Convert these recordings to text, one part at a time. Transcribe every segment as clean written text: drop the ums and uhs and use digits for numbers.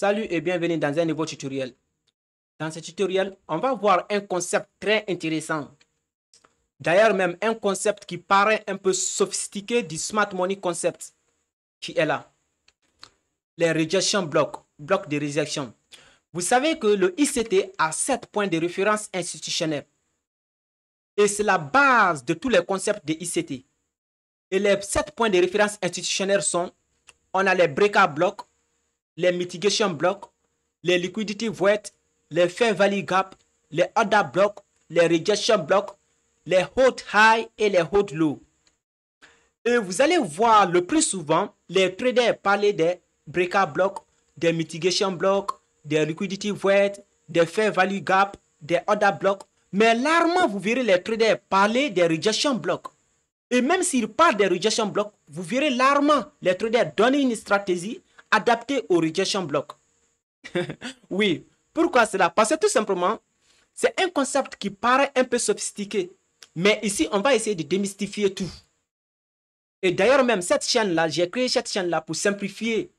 Salut et bienvenue dans un nouveau tutoriel. Dans ce tutoriel, on va voir un concept très intéressant. D'ailleurs même un concept qui paraît un peu sophistiqué du Smart Money Concept qui est là. Les rejection blocks, blocs de rejection. Vous savez que le ICT a 7 points de référence institutionnels. Et c'est la base de tous les concepts de ICT. Et les 7 points de référence institutionnels sont, on a les breakout blocks, les mitigation blocks, les liquidity void, les fair value gap, les order blocks, les rejection blocks, les hold high et les hold low. Et vous allez voir le plus souvent les traders parler des breakout blocks, des mitigation blocks, des liquidity void, des fair value gap, des order blocks. Mais rarement vous verrez les traders parler des rejection blocks. Et même s'ils parlent des rejection blocks, vous verrez rarement les traders donner une stratégie adaptée aux rejection blocks. Oui, pourquoi cela? Parce que tout simplement, c'est un concept qui paraît un peu sophistiqué. Mais ici, on va essayer de démystifier tout. Et d'ailleurs même, cette chaîne-là, j'ai créé cette chaîne-là pour simplifier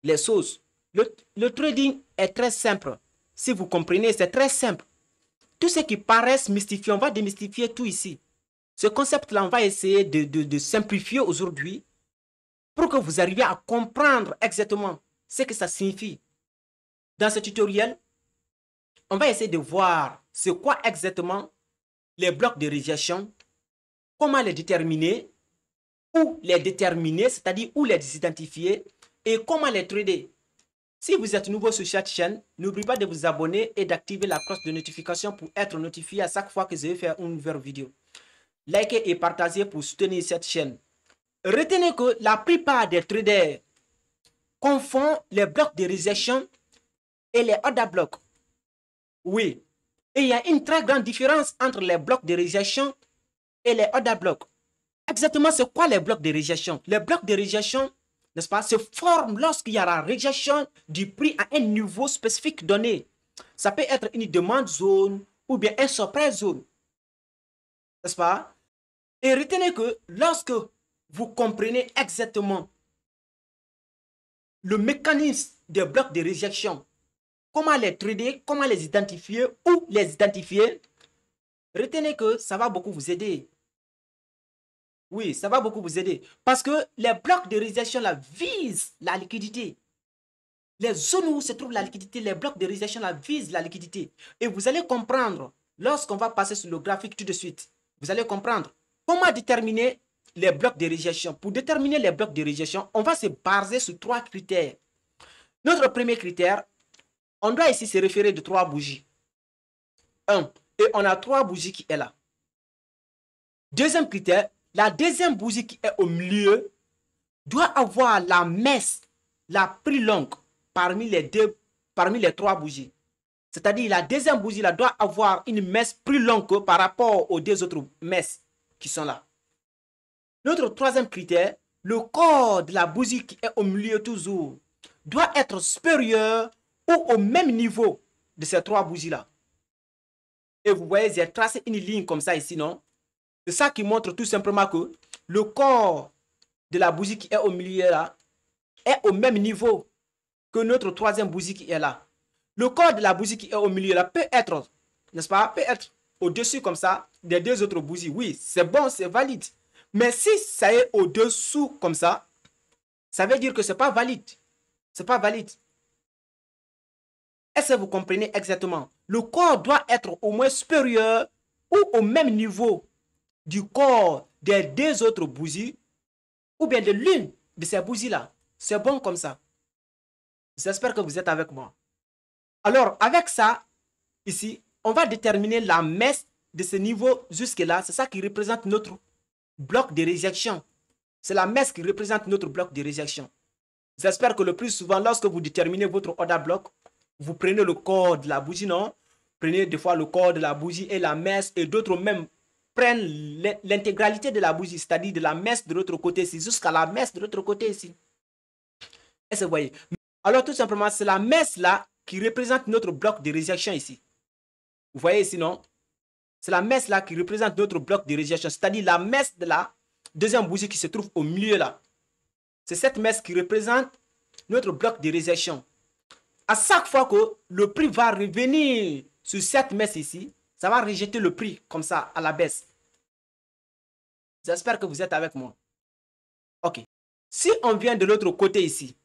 les choses. Le trading est très simple. Si vous comprenez, c'est très simple. Tout ce qui paraît mystifié, on va démystifier tout ici. Ce concept-là, on va essayer de simplifier aujourd'hui pour que vous arriviez à comprendre exactement ce que ça signifie. Dans ce tutoriel, on va essayer de voir c'est quoi exactement les blocs de rejection, comment les déterminer, où les déterminer, c'est-à-dire où les identifier et comment les trader. Si vous êtes nouveau sur cette chaîne, n'oubliez pas de vous abonner et d'activer la cloche de notification pour être notifié à chaque fois que je vais faire une nouvelle vidéo. Likez et partagez pour soutenir cette chaîne. Retenez que la plupart des traders confondent les blocs de rejection et les order blocks. Oui. Et il y a une très grande différence entre les blocs de rejection et les order blocks. Exactement, c'est quoi les blocs de rejection? Les blocs de rejection, n'est-ce pas, se forment lorsqu'il y a la rejection du prix à un niveau spécifique donné. Ça peut être une demande zone ou bien un supply zone. N'est-ce pas? Et retenez que lorsque vous comprenez exactement le mécanisme des blocs de rejection, comment les trader, comment les identifier, où les identifier, retenez que ça va beaucoup vous aider. Oui, ça va beaucoup vous aider. Parce que les blocs de rejection là visent la liquidité. Les zones où se trouve la liquidité, les blocs de rejection là visent la liquidité. Et vous allez comprendre, lorsqu'on va passer sur le graphique tout de suite, vous allez comprendre comment déterminer les blocs de rejection. Pour déterminer les blocs de rejection, on va se baser sur 3 critères. Notre premier critère, on doit ici se référer de 3 bougies. 1. Et on a 3 bougies qui est là. Deuxième critère, la deuxième bougie qui est au milieu doit avoir la mèche la plus longue parmi les 3 bougies. C'est-à-dire la deuxième bougie là doit avoir une mèche plus longue que par rapport aux 2 autres mèches qui sont là. Notre troisième critère, le corps de la bougie qui est au milieu toujours doit être supérieur ou au même niveau de ces 3 bougies là. Et vous voyez, j'ai tracé une ligne comme ça ici, non? C'est ça qui montre tout simplement que le corps de la bougie qui est au milieu là est au même niveau que notre troisième bougie qui est là. Le corps de la bougie qui est au milieu là peut être, n'est-ce pas, peut être au-dessus comme ça des 2 autres bougies. Oui, c'est bon, c'est valide. Mais si ça est au-dessous comme ça veut dire que c'est pas valide. C'est pas valide. Est-ce que vous comprenez exactement? Le corps doit être au moins supérieur ou au même niveau du corps des 2 autres bougies ou bien de l'une de ces bougies-là. C'est bon comme ça. J'espère que vous êtes avec moi. Alors, avec ça, ici, on va déterminer la mèche de ce niveau jusque-là. C'est ça qui représente notre bloc de réjection. C'est la mèche qui représente notre bloc de réjection. J'espère que le plus souvent, lorsque vous déterminez votre order bloc, vous prenez le corps de la bougie, non? Prenez des fois le corps de la bougie et la mèche, et d'autres même prennent l'intégralité de la bougie, c'est-à-dire de la mèche de l'autre côté ici jusqu'à la mèche de l'autre côté ici. Est-ce que vous voyez? Alors tout simplement, c'est la mèche là qui représente notre bloc de réjection ici. Vous voyez ici, non? C'est la mèche là qui représente notre bloc de réjection, c'est-à-dire la mèche de la deuxième bougie qui se trouve au milieu là. C'est cette mèche qui représente notre bloc de réjection. À chaque fois que le prix va revenir sur cette messe ici, ça va rejeter le prix comme ça à la baisse. J'espère que vous êtes avec moi. Ok. Si on vient de l'autre côté ici,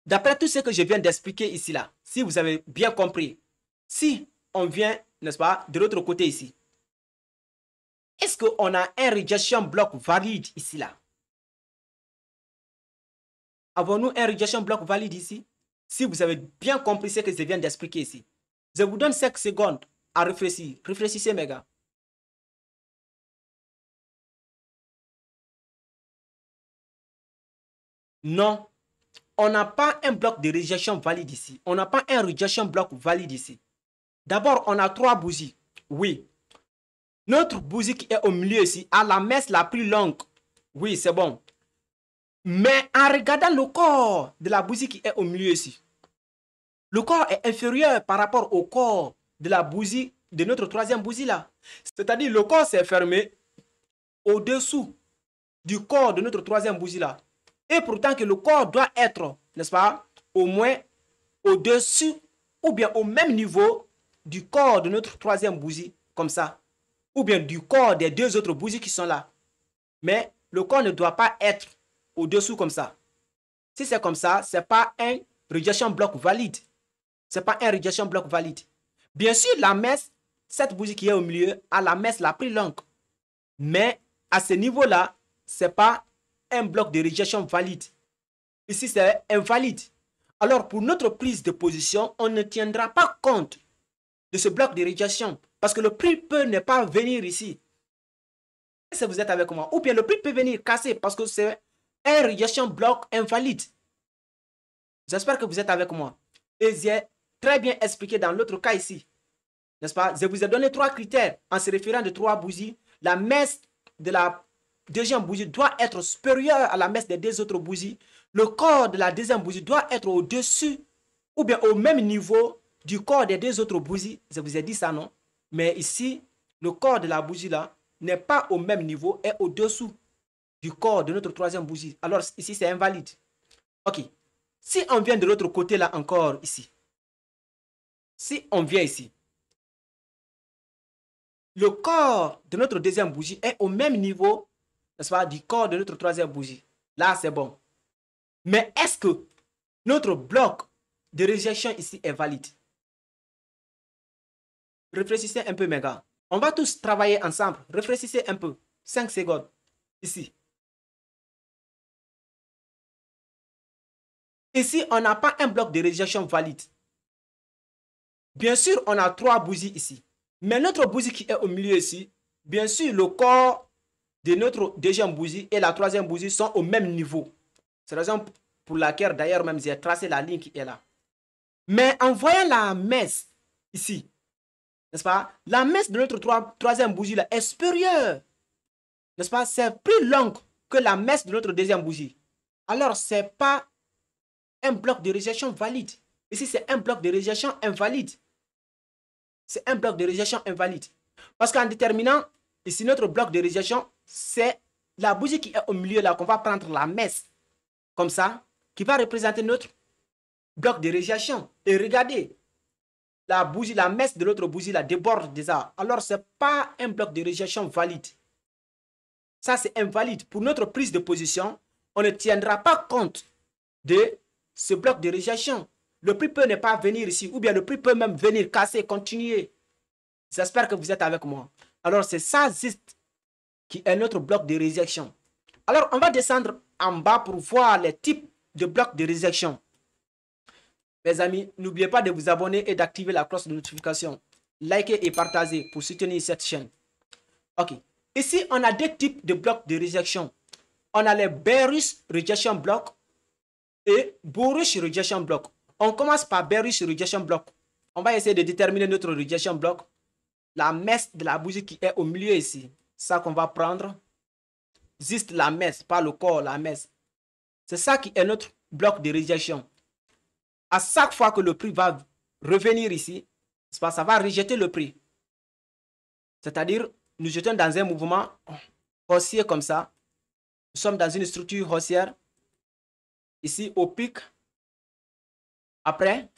d'après tout ce que je viens d'expliquer ici là, si vous avez bien compris, si on vient, n'est-ce pas, de l'autre côté ici, est-ce qu'on a un rejection block valide ici là? Avons-nous un rejection block valide ici? Si vous avez bien compris ce que je viens d'expliquer ici, je vous donne 5 secondes à réfléchir. Réfléchissez, mes gars. Non, on n'a pas un bloc de rejection valide ici. On n'a pas un rejection block valide ici. D'abord, on a 3 bougies. Oui. Notre bougie qui est au milieu ici a la mèche la plus longue. Oui, c'est bon. Mais en regardant le corps de la bougie qui est au milieu ici, le corps est inférieur par rapport au corps de la bougie, de notre troisième bougie là. C'est-à-dire le corps s'est fermé au-dessous du corps de notre troisième bougie là. Et pourtant que le corps doit être, n'est-ce pas, au moins au-dessus ou bien au même niveau du corps de notre troisième bougie, comme ça. Ou bien du corps des 2 autres bougies qui sont là. Mais le corps ne doit pas être au-dessous comme ça. Si c'est comme ça, ce n'est pas un rejection block valide. Ce n'est pas un rejection block valide. Bien sûr, la mèche, cette bougie qui est au milieu, a la mèche la plus longue. Mais à ce niveau-là, ce n'est pas un bloc de rejection valide. Ici, c'est invalide. Alors, pour notre prise de position, on ne tiendra pas compte de ce bloc de rejection. Parce que le prix peut ne pas venir ici. Si vous êtes avec moi. Ou bien le prix peut venir casser parce que c'est un rejection bloc invalide. J'espère que vous êtes avec moi. Et j'ai très bien expliqué dans l'autre cas ici. N'est-ce pas? Je vous ai donné 3 critères en se référant de 3 bougies. La mèche de la deuxième bougie doit être supérieure à la mèche des 2 autres bougies. Le corps de la deuxième bougie doit être au-dessus ou bien au même niveau du corps des 2 autres bougies. Je vous ai dit ça, non? Mais ici, le corps de la bougie là n'est pas au même niveau et au-dessous du corps de notre troisième bougie. Alors ici, c'est invalide. Ok. Si on vient de l'autre côté là encore ici, si on vient ici, le corps de notre deuxième bougie est au même niveau, n'est-ce pas, du corps de notre troisième bougie. Là, c'est bon. Mais est-ce que notre bloc de rejection ici est valide? Réfléchissez un peu, mes gars. On va tous travailler ensemble. Réfléchissez un peu. 5 secondes. Ici. Ici, on n'a pas un bloc de rejection valide. Bien sûr, on a 3 bougies ici. Mais notre bougie qui est au milieu ici, bien sûr, le corps de notre deuxième bougie et la troisième bougie sont au même niveau. C'est la raison pour laquelle, d'ailleurs, même j'ai tracé la ligne qui est là. Mais en voyant la mèche ici, n'est-ce pas? La mèche de notre troisième bougie là est supérieure. N'est-ce pas? C'est plus long que la mèche de notre deuxième bougie. Alors, ce n'est pas un bloc de rejection valide. Ici, c'est un bloc de rejection invalide. C'est un bloc de rejection invalide. Parce qu'en déterminant ici notre bloc de rejection, c'est la bougie qui est au milieu là qu'on va prendre la mèche comme ça, qui va représenter notre bloc de rejection. Et regardez, la bougie, la mèche de l'autre bougie là déborde déjà. Alors, ce n'est pas un bloc de rejection valide. Ça, c'est invalide. Pour notre prise de position, on ne tiendra pas compte de ce bloc de rejection. Le prix peut ne pas venir ici, ou bien le prix peut même venir casser, continuer. J'espère que vous êtes avec moi. Alors, c'est ça juste qui est notre bloc de rejection. Alors, on va descendre en bas pour voir les types de blocs de rejection. Mes amis, n'oubliez pas de vous abonner et d'activer la cloche de notification. Likez et partagez pour soutenir cette chaîne. Ok. Ici, on a 2 types de blocs de rejection. On a les bearish rejection block et bullish rejection block. On commence par bearish rejection block. On va essayer de déterminer notre rejection block. La mèche de la bougie qui est au milieu ici. Ça qu'on va prendre. Juste la mèche, pas le corps, la mèche. C'est ça qui est notre bloc de rejection. À chaque fois que le prix va revenir ici, ça va rejeter le prix. C'est-à-dire, nous jetons dans un mouvement haussier comme ça. Nous sommes dans une structure haussière. Ici, au pic, Après,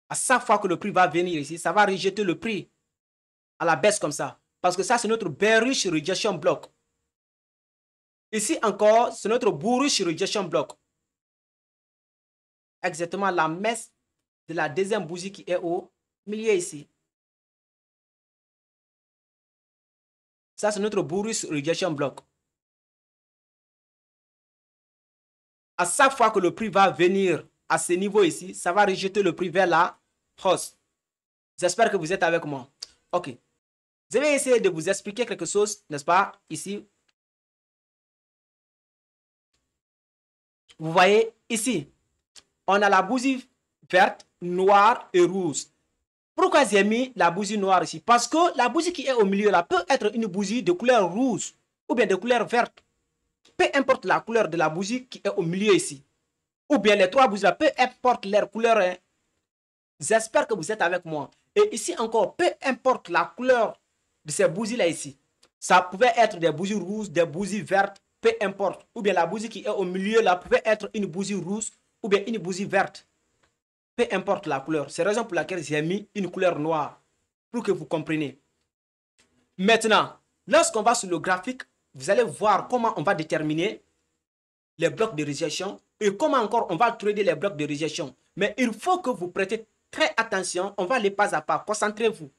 à chaque fois que le prix va venir ici, ça va rejeter le prix à la baisse comme ça. Parce que ça, c'est notre bearish rejection block. Ici encore, c'est notre bullish rejection block. Exactement la messe de la deuxième bougie qui est au milieu ici. Ça, c'est notre bullish rejection block. À chaque fois que le prix va venir à ce niveau ici, ça va rejeter le prix vers la hausse. J'espère que vous êtes avec moi. Ok. Je vais essayer de vous expliquer quelque chose, n'est-ce pas, ici. Vous voyez ici, on a la bougie verte, noire et rouge. Pourquoi j'ai mis la bougie noire ici? Parce que la bougie qui est au milieu là peut être une bougie de couleur rouge ou bien de couleur verte. Peu importe la couleur de la bougie qui est au milieu ici. Ou bien les trois bougies là, peu importe leur couleur. Hein. J'espère que vous êtes avec moi. Et ici encore, peu importe la couleur de ces bougies là ici. Ça pouvait être des bougies rouges, des bougies vertes, peu importe. Ou bien la bougie qui est au milieu là pouvait être une bougie rouge ou bien une bougie verte. Peu importe la couleur. C'est la raison pour laquelle j'ai mis une couleur noire. Pour que vous compreniez. Maintenant, lorsqu'on va sur le graphique, vous allez voir comment on va déterminer les blocs de rejection et comment encore on va trader les blocs de rejection. Mais il faut que vous prêtez très attention. On va les pas à pas. Concentrez-vous.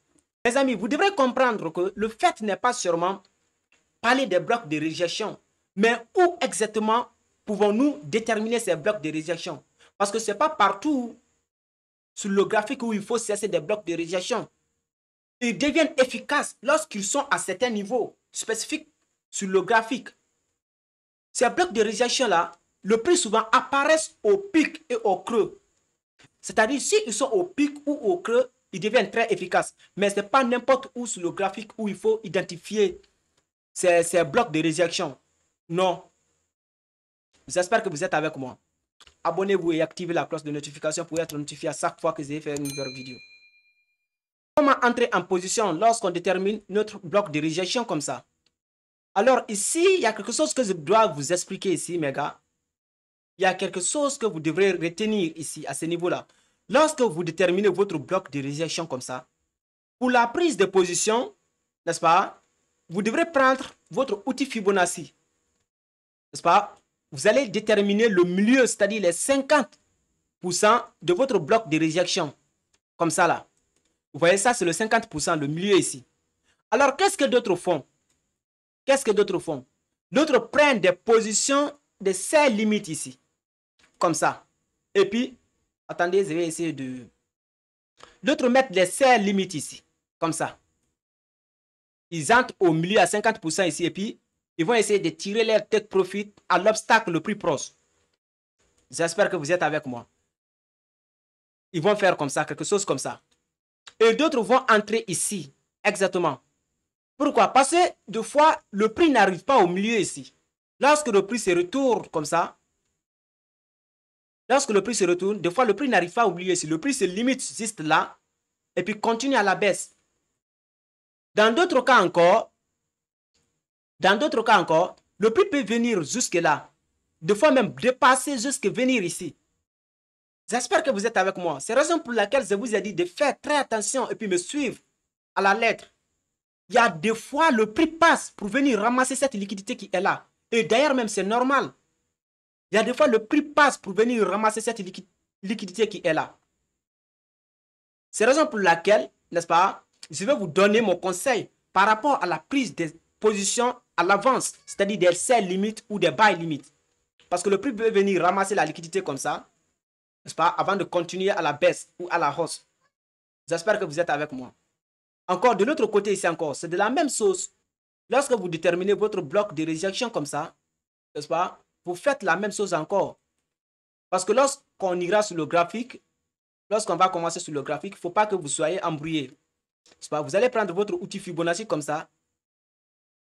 Mes amis, vous devrez comprendre que le fait n'est pas seulement parler des blocs de rejection, mais où exactement pouvons-nous déterminer ces blocs de rejection? Parce que ce n'est pas partout sur le graphique où il faut cesser des blocs de rejection. Ils deviennent efficaces lorsqu'ils sont à certains niveaux spécifiques sur le graphique. Ces blocs de rejection-là, le plus souvent apparaissent au pic et au creux. C'est-à-dire, s'ils sont au pic ou au creux, ils deviennent très efficaces. Mais ce n'est pas n'importe où sur le graphique où il faut identifier ces blocs de rejection. Non. J'espère que vous êtes avec moi. Abonnez-vous et activez la cloche de notification pour être notifié à chaque fois que j'ai fait une nouvelle vidéo. Comment entrer en position lorsqu'on détermine notre bloc de rejection comme ça? Alors ici, il y a quelque chose que je dois vous expliquer ici, mes gars. Il y a quelque chose que vous devrez retenir ici, à ce niveau-là. Lorsque vous déterminez votre bloc de rejection comme ça, pour la prise de position, n'est-ce pas, vous devrez prendre votre outil Fibonacci. N'est-ce pas? Vous allez déterminer le milieu, c'est-à-dire les 50% de votre bloc de rejection. Comme ça, là. Vous voyez ça, c'est le 50%, le milieu ici. Alors, qu'est-ce que d'autres font? Qu'est-ce que d'autres font? D'autres prennent des positions de ces limites ici. Comme ça. Et puis, attendez, je vais essayer de... D'autres mettent les ces limites ici. Comme ça. Ils entrent au milieu à 50% ici. Et puis, ils vont essayer de tirer leur take profit à l'obstacle le plus proche. J'espère que vous êtes avec moi. Ils vont faire comme ça, quelque chose comme ça. Et d'autres vont entrer ici. Exactement. Pourquoi? Parce que des fois, le prix n'arrive pas au milieu ici. Lorsque le prix se retourne comme ça, lorsque le prix se retourne, des fois, le prix n'arrive pas au milieu ici. Le prix se limite juste là et puis continue à la baisse. Dans d'autres cas encore, le prix peut venir jusque là. Des fois même dépasser jusque venir ici. J'espère que vous êtes avec moi. C'est la raison pour laquelle je vous ai dit de faire très attention et puis me suivre à la lettre. Il y a des fois, le prix passe pour venir ramasser cette liquidité qui est là. Et d'ailleurs même, c'est normal. Il y a des fois, le prix passe pour venir ramasser cette liquidité qui est là. C'est la raison pour laquelle, n'est-ce pas, je vais vous donner mon conseil par rapport à la prise des positions à l'avance, c'est-à-dire des sell limites ou des buy limites. Parce que le prix peut venir ramasser la liquidité comme ça, n'est-ce pas, avant de continuer à la baisse ou à la hausse. J'espère que vous êtes avec moi. Encore de l'autre côté ici encore, c'est de la même chose. Lorsque vous déterminez votre bloc de rejection comme ça, n'est-ce pas, vous faites la même chose encore. Parce que lorsqu'on ira sur le graphique, lorsqu'on va commencer sur le graphique, il ne faut pas que vous soyez embrouillé. Vous allez prendre votre outil Fibonacci comme ça,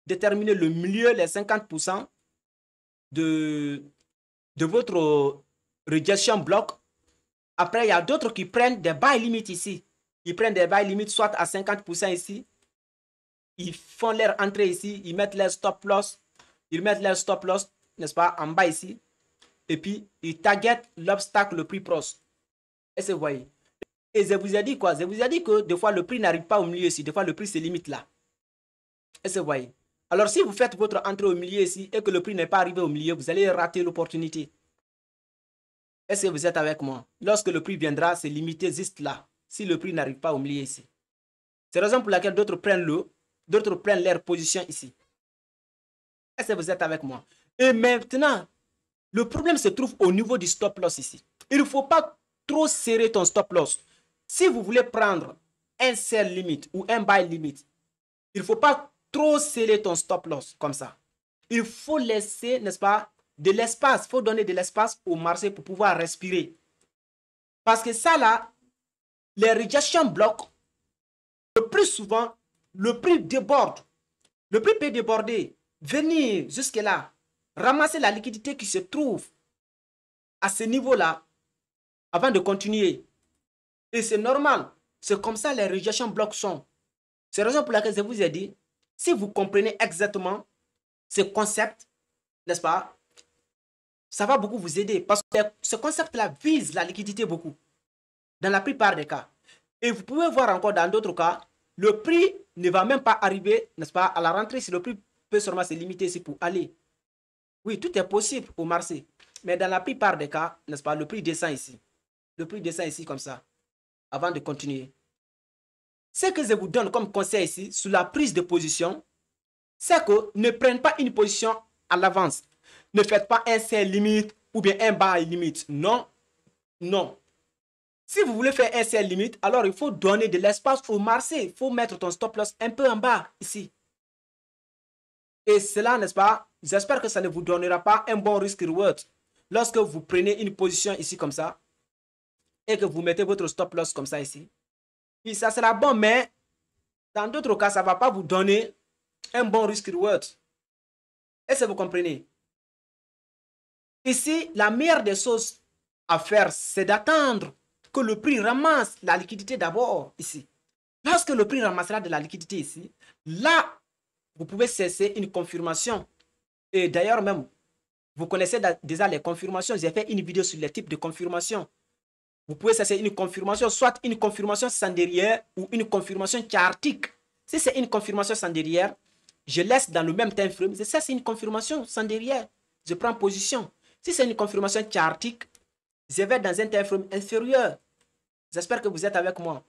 déterminer le milieu, les 50% de votre rejection bloc. Après, il y a d'autres qui prennent des buy limits ici. Ils prennent des buy limits soit à 50% ici. Ils font leur entrée ici. Ils mettent leur stop loss. Ils mettent leur stop loss, n'est-ce pas, en bas ici. Et puis, ils targetent l'obstacle le plus proche. Est-ce que vous voyez? Et je vous ai dit quoi? Je vous ai dit que des fois, le prix n'arrive pas au milieu ici. Des fois, le prix se limite là. Est-ce que vous voyez? Alors, si vous faites votre entrée au milieu ici et que le prix n'est pas arrivé au milieu, vous allez rater l'opportunité. Est-ce que vous êtes avec moi? Lorsque le prix viendra, c'est limité juste là. Si le prix n'arrive pas au milieu ici. C'est la raison pour laquelle d'autres prennent leur position ici. Est-ce que vous êtes avec moi? Et maintenant, le problème se trouve au niveau du stop loss ici. Il ne faut pas trop serrer ton stop loss. Si vous voulez prendre un sell limit ou un buy limit, il ne faut pas trop serrer ton stop loss comme ça. Il faut laisser, n'est-ce pas, de l'espace. Il faut donner de l'espace au marché pour pouvoir respirer. Parce que ça là, les rejection bloquent. Le plus souvent, le prix déborde. Le prix peut déborder, venir jusque là, ramasser la liquidité qui se trouve à ce niveau-là avant de continuer. Et c'est normal. C'est comme ça les rejection blocs sont. C'est la raison pour laquelle je vous ai dit, si vous comprenez exactement ce concept, n'est-ce pas, ça va beaucoup vous aider. Parce que ce concept-là vise la liquidité beaucoup. Dans la plupart des cas. Et vous pouvez voir encore dans d'autres cas, le prix ne va même pas arriver, n'est-ce pas, à la rentrée, si le prix peut seulement se limiter ici pour aller. Oui, tout est possible au marché. Mais dans la plupart des cas, n'est-ce pas, le prix descend ici. Le prix descend ici comme ça, avant de continuer. Ce que je vous donne comme conseil ici, sur la prise de position, c'est que ne prenez pas une position à l'avance. Ne faites pas un sell limite ou bien un buy limite. Non, non. Si vous voulez faire un sell limite, alors il faut donner de l'espace au marché. Il faut mettre ton stop loss un peu en bas, ici. Et cela, n'est-ce pas, j'espère que ça ne vous donnera pas un bon risque reward. Lorsque vous prenez une position ici comme ça, et que vous mettez votre stop loss comme ça ici, puis ça sera bon, mais dans d'autres cas, ça ne va pas vous donner un bon risque reward. Est-ce que vous comprenez? Ici, la meilleure des choses à faire, c'est d'attendre que le prix ramasse la liquidité d'abord ici. Lorsque le prix ramassera de la liquidité ici, là, vous pouvez cesser une confirmation. Et d'ailleurs même, vous connaissez déjà les confirmations. J'ai fait une vidéo sur les types de confirmations. Vous pouvez cesser une confirmation, soit une confirmation sandérière ou une confirmation chartique. Si c'est une confirmation sandérière, je laisse dans le même time frame. Ça, c'est une confirmation sandérière. Je prends position. Si c'est une confirmation chartique, je vais dans un time frame inférieur. J'espère que vous êtes avec moi.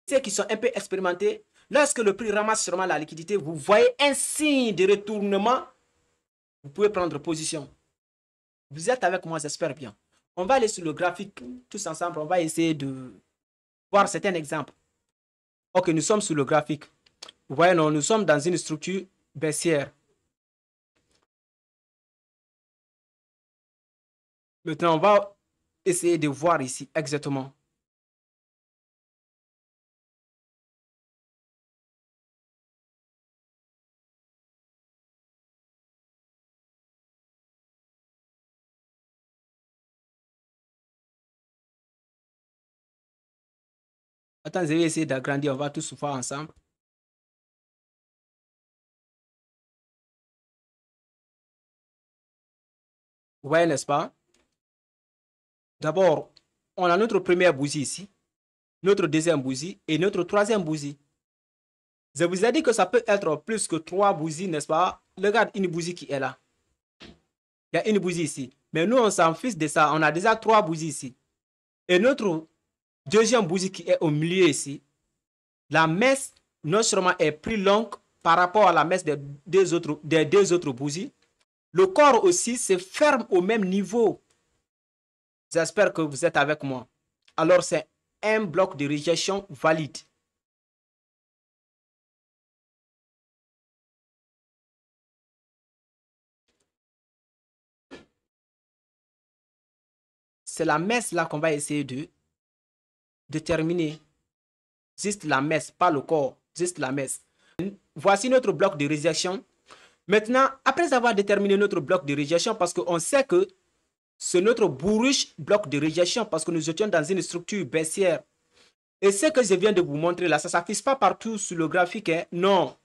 Ceux qui sont un peu expérimentés, lorsque le prix ramasse sûrement la liquidité, vous voyez un signe de retournement, vous pouvez prendre position. Vous êtes avec moi, j'espère bien. On va aller sur le graphique tous ensemble. On va essayer de voir certains exemples. Ok, nous sommes sur le graphique. Vous voyez, non, nous sommes dans une structure baissière. Maintenant, on va essayer de voir ici exactement. Attends, je vais essayer d'agrandir. On va tous voir ensemble. Vous voyez, n'est-ce pas? D'abord, on a notre première bougie ici, notre deuxième bougie et notre troisième bougie. Je vous ai dit que ça peut être plus que 3 bougies, n'est-ce pas? Regarde une bougie qui est là. Il y a une bougie ici. Mais nous, on s'en fiche de ça. On a déjà 3 bougies ici. Et notre deuxième bougie qui est au milieu ici, la mèche non seulement est plus longue par rapport à la mèche des deux autres bougies, le corps aussi se ferme au même niveau. J'espère que vous êtes avec moi. Alors, c'est un bloc de rejection valide. C'est la mèche là qu'on va essayer de déterminer. Juste la mèche, pas le corps, juste la mèche. Voici notre bloc de rejection. Maintenant, après avoir déterminé notre bloc de rejection, parce qu'on sait que c'est notre bourriche bloc de rejection, parce que nous étions dans une structure baissière. Et ce que je viens de vous montrer là, ça ne s'affiche pas partout sur le graphique. Hein? Non.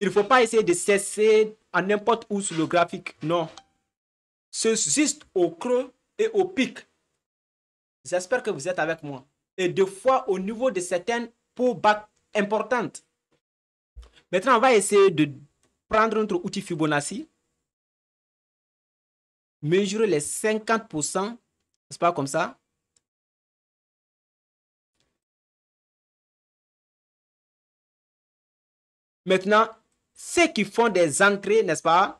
Il ne faut pas essayer de cesser à n'importe où sur le graphique. Non. C'est juste au creux et au pic. J'espère que vous êtes avec moi. Et deux fois au niveau de certaines pullbacks importantes. Maintenant, on va essayer de prendre notre outil Fibonacci. Mesurer les 50%. C'est pas comme ça. Maintenant, ceux qui font des entrées, n'est-ce pas,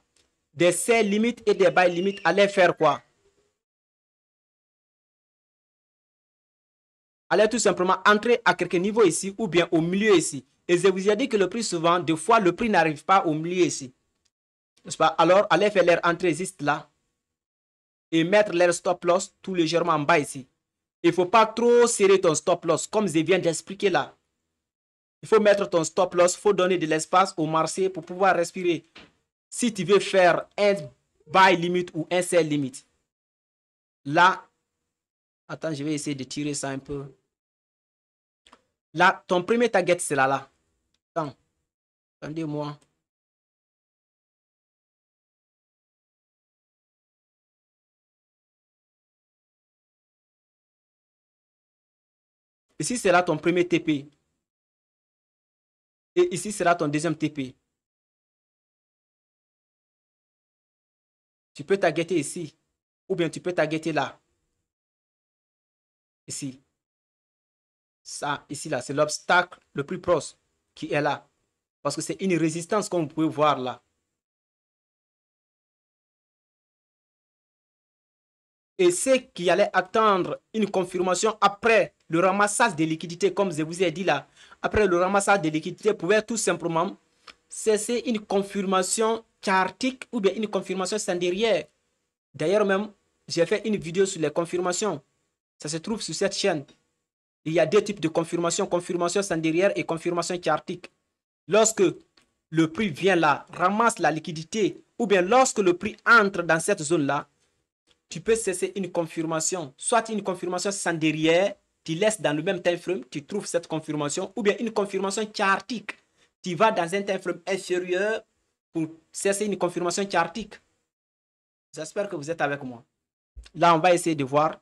des sell limites et des buy limites, allez faire quoi? Allez tout simplement entrer à quelque niveau ici ou bien au milieu ici. Et je vous ai dit que le prix souvent, des fois, le prix n'arrive pas au milieu ici. N'est-ce pas? Alors, allez faire leur entrée juste là et mettre leur stop loss tout légèrement en bas ici. Il ne faut pas trop serrer ton stop loss comme je viens d'expliquer là. Il faut mettre ton stop loss, il faut donner de l'espace au marché pour pouvoir respirer. Si tu veux faire un buy limit ou un sell limit, là, attends, je vais essayer de tirer ça un peu. Là, ton premier target, c'est là. Attends, attendez-moi. Ici, c'est là ton premier TP. Et ici sera ton deuxième TP. Tu peux targeter ici. Ou bien tu peux targeter là. Ici. Ça, ici, là, c'est l'obstacle le plus proche qui est là. Parce que c'est une résistance comme vous pouvez voir là. Et ceux qui allaient attendre une confirmation après le ramassage des liquidités, comme je vous ai dit là, après le ramassage des liquidités, pouvaient tout simplement cesser une confirmation chartique ou bien une confirmation sendérière. D'ailleurs même, j'ai fait une vidéo sur les confirmations. Ça se trouve sur cette chaîne. Il y a deux types de confirmation, confirmation sendérière et confirmation chartique. Lorsque le prix vient là, ramasse la liquidité, ou bien lorsque le prix entre dans cette zone-là, tu peux cesser une confirmation, soit une confirmation sendérière, tu laisses dans le même time frame, tu trouves cette confirmation, ou bien une confirmation chartique. Tu vas dans un time frame inférieur pour cesser une confirmation chartique. J'espère que vous êtes avec moi. Là, on va essayer de voir.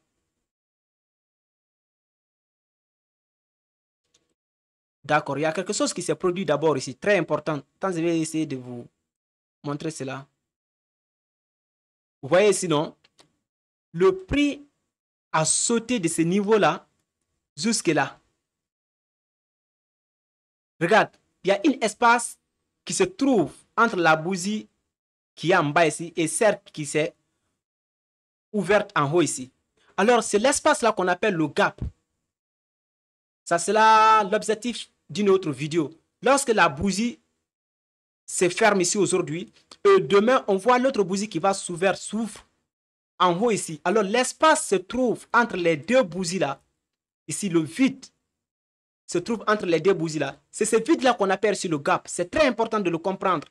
D'accord, il y a quelque chose qui s'est produit d'abord ici, très important. Quand je vais essayer de vous montrer cela. Vous voyez sinon, le prix a sauté de ce niveau-là jusque là. Regarde, il y a un espace qui se trouve entre la bougie qui est en bas ici et celle qui s'est ouverte en haut ici. Alors, c'est l'espace-là qu'on appelle le gap. Ça, c'est là l'objectif d'une autre vidéo. Lorsque la bougie se ferme ici aujourd'hui, et demain, on voit l'autre bougie qui va s'ouvrir, s'ouvre en haut ici. Alors, l'espace se trouve entre les deux bougies-là. Ici, le vide se trouve entre les deux bougies-là. C'est ce vide-là qu'on appelle ici le gap. C'est très important de le comprendre.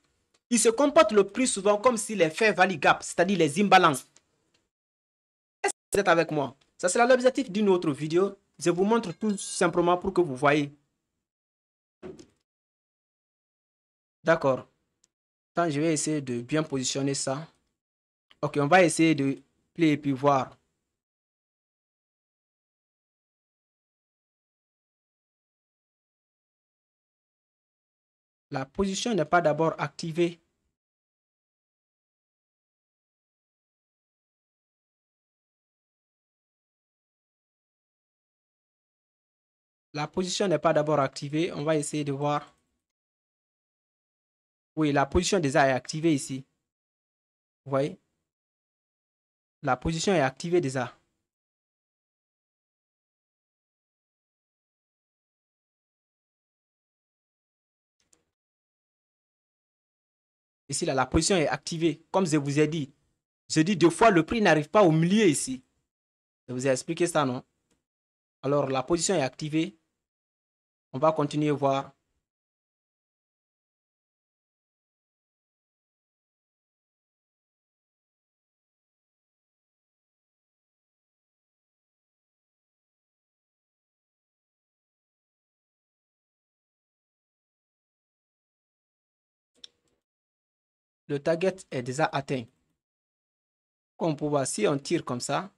Il se comporte le plus souvent comme si les faits value gap, c'est-à-dire les imbalances. Est-ce que vous êtes avec moi? Ça sera l'objectif d'une autre vidéo. Je vous montre tout simplement pour que vous voyez. D'accord. Je vais essayer de bien positionner ça. Ok, on va essayer de play et puis voir. La position n'est pas d'abord activée. La position n'est pas d'abord activée. On va essayer de voir. Oui, la position déjà est activée ici. Vous voyez? La position est activée déjà. Ici, là, la position est activée. Comme je vous ai dit. Je dis deux fois, le prix n'arrive pas au milieu ici. Je vous ai expliqué ça, non? Alors, la position est activée. On va continuer à voir. Le target est déjà atteint. Comme on peut voir, si on tire comme ça,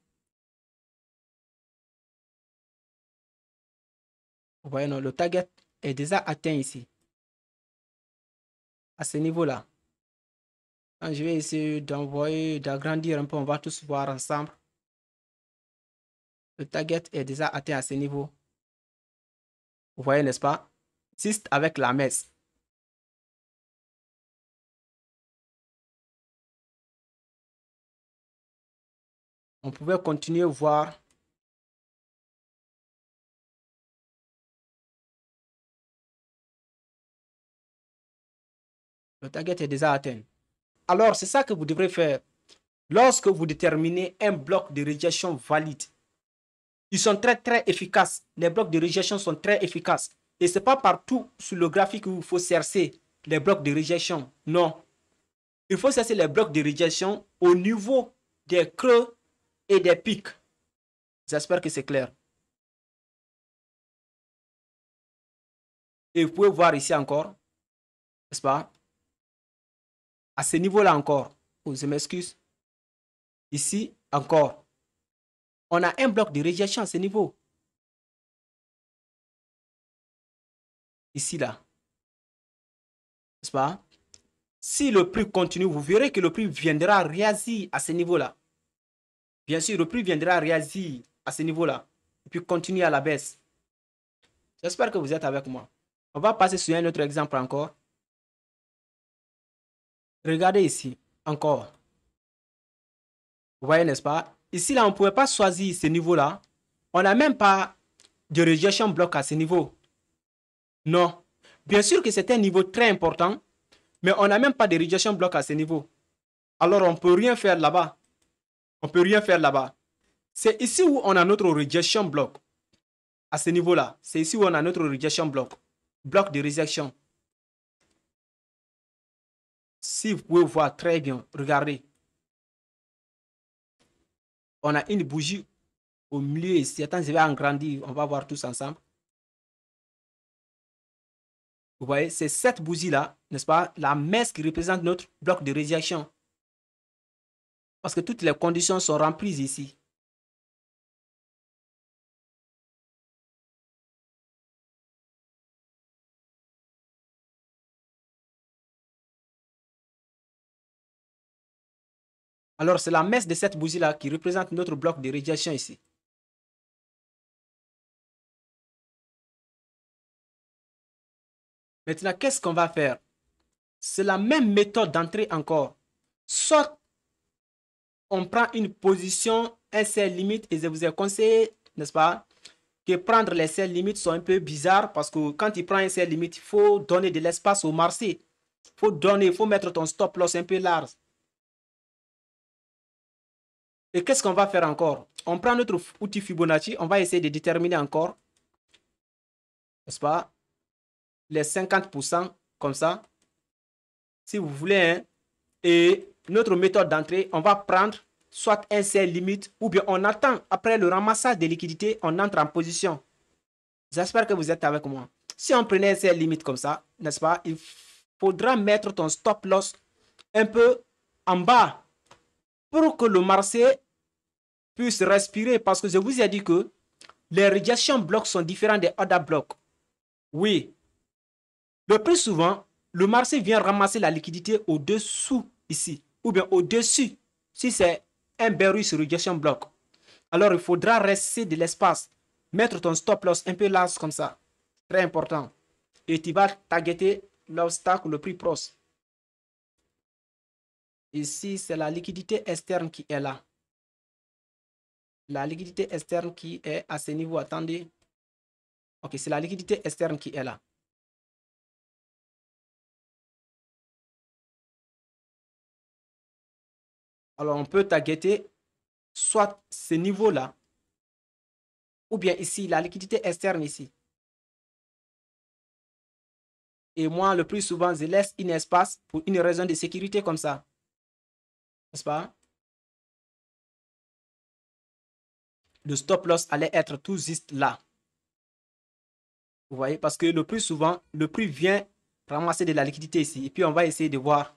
Vous voyez, non, le target est déjà atteint ici. À ce niveau-là. Je vais essayer d'envoyer, d'agrandir un peu. On va tous voir ensemble. Le target est déjà atteint à ce niveau. Vous voyez, n'est-ce pas? Juste avec la messe. On pouvait continuer à voir. Le target est déjà atteint. Alors, c'est ça que vous devrez faire. Lorsque vous déterminez un bloc de rejection valide, ils sont très efficaces. Les blocs de rejection sont très efficaces. Et ce n'est pas partout sur le graphique où il faut chercher les blocs de rejection. Non. Il faut chercher les blocs de rejection au niveau des creux et des pics. J'espère que c'est clair. Et vous pouvez voir ici encore, n'est-ce pas? À ce niveau-là encore. Oh, je m'excuse. Ici encore. On a un bloc de rejection à ce niveau. Ici, là. N'est-ce pas? Si le prix continue, vous verrez que le prix viendra réagir à ce niveau-là. Bien sûr, le prix viendra réagir à ce niveau-là. Et puis continuer à la baisse. J'espère que vous êtes avec moi. On va passer sur un autre exemple encore. Regardez ici, encore. Vous voyez, n'est-ce pas? Ici, là, on ne pouvait pas choisir ce niveau-là. On n'a même pas de rejection bloc à ce niveau. Non. Bien sûr que c'est un niveau très important, mais on n'a même pas de rejection bloc à ce niveau. Alors, on ne peut rien faire là-bas. On ne peut rien faire là-bas. C'est ici où on a notre rejection bloc. À ce niveau-là, c'est ici où on a notre rejection bloc. Bloc de rejection. Si vous pouvez voir très bien, regardez. On a une bougie au milieu ici. Attends, je vais agrandir. On va voir tous ensemble. Vous voyez, c'est cette bougie-là, n'est-ce pas? La messe qui représente notre bloc de rejection. Parce que toutes les conditions sont remplies ici. Alors, c'est la messe de cette bougie-là qui représente notre bloc de rejection ici. Maintenant, qu'est-ce qu'on va faire? C'est la même méthode d'entrée encore. Soit on prend une position, un sell limite, et je vous ai conseillé, n'est-ce pas, que prendre les sell limites sont un peu bizarres parce que quand il prend un sell limite, il faut donner de l'espace au marché. Il faut mettre ton stop loss un peu large. Et qu'est-ce qu'on va faire encore? On prend notre outil Fibonacci, on va essayer de déterminer encore, n'est-ce pas, les 50% comme ça, si vous voulez, hein. Et notre méthode d'entrée, on va prendre soit un sell limite ou bien on attend après le ramassage des liquidités, on entre en position. J'espère que vous êtes avec moi. Si on prenait un sell limite comme ça, n'est-ce pas, il faudra mettre ton stop loss un peu en bas pour que le marché puisse respirer parce que je vous ai dit que les rejection blocs sont différents des other blocs. Oui. Le plus souvent, le marché vient ramasser la liquidité au-dessous ici ou bien au-dessus si c'est un bearish rejection bloc. Alors, il faudra rester de l'espace. Mettre ton stop loss un peu large comme ça. Très important. Et tu vas targeter l'obstacle le plus proche. Ici, c'est la liquidité externe qui est là. La liquidité externe qui est à ce niveau. Attendez. Ok, c'est la liquidité externe qui est là. Alors, on peut targeter soit ce niveau-là, ou bien ici, la liquidité externe ici. Et moi, le plus souvent, je laisse un espace pour une raison de sécurité comme ça. N'est-ce pas? Le stop loss allait être tout juste là. Vous voyez? Parce que le plus souvent, le prix vient ramasser de la liquidité ici. Et puis, on va essayer de voir.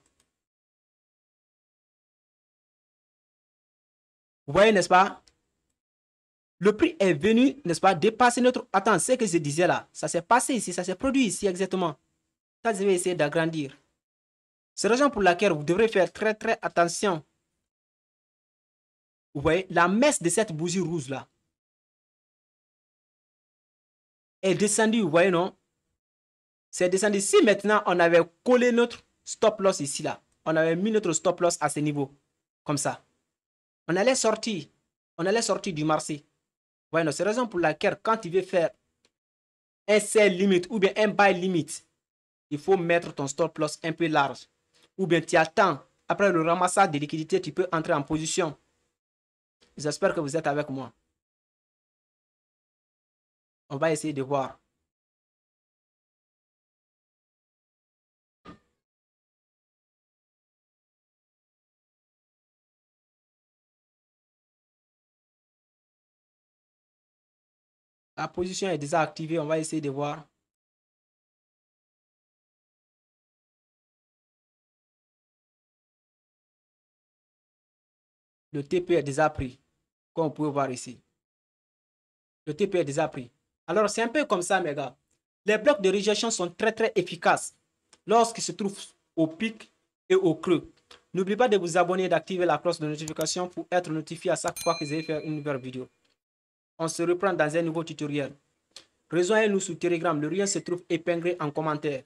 Vous voyez, n'est-ce pas? Le prix est venu, n'est-ce pas, dépasser notre... Attends, c'est ce que je disais là. Ça s'est passé ici, ça s'est produit ici exactement. Ça, je vais essayer d'agrandir. C'est la raison pour laquelle vous devrez faire très très attention. Vous voyez, la mèche de cette bougie rouge là est descendue, vous voyez non? C'est descendu. Si maintenant on avait collé notre stop loss ici là, on avait mis notre stop loss à ce niveau, comme ça, on allait sortir du marché. Voilà, c'est la raison pour laquelle quand tu veux faire un sell limit ou bien un buy limit, il faut mettre ton stop loss un peu large. Ou bien tu attends, après le ramassage de liquidités, tu peux entrer en position. J'espère que vous êtes avec moi. On va essayer de voir. La position est déjà activée, on va essayer de voir. Le TP est déjà pris, comme vous pouvez voir ici. Le TP est déjà pris. Alors, c'est un peu comme ça, mes gars. Les blocs de rejection sont très, très efficaces lorsqu'ils se trouvent au pic et au creux. N'oubliez pas de vous abonner et d'activer la cloche de notification pour être notifié à chaque fois que je vais faire une nouvelle vidéo. On se reprend dans un nouveau tutoriel. Rejoignez-nous sur Telegram. Le lien se trouve épinglé en commentaire.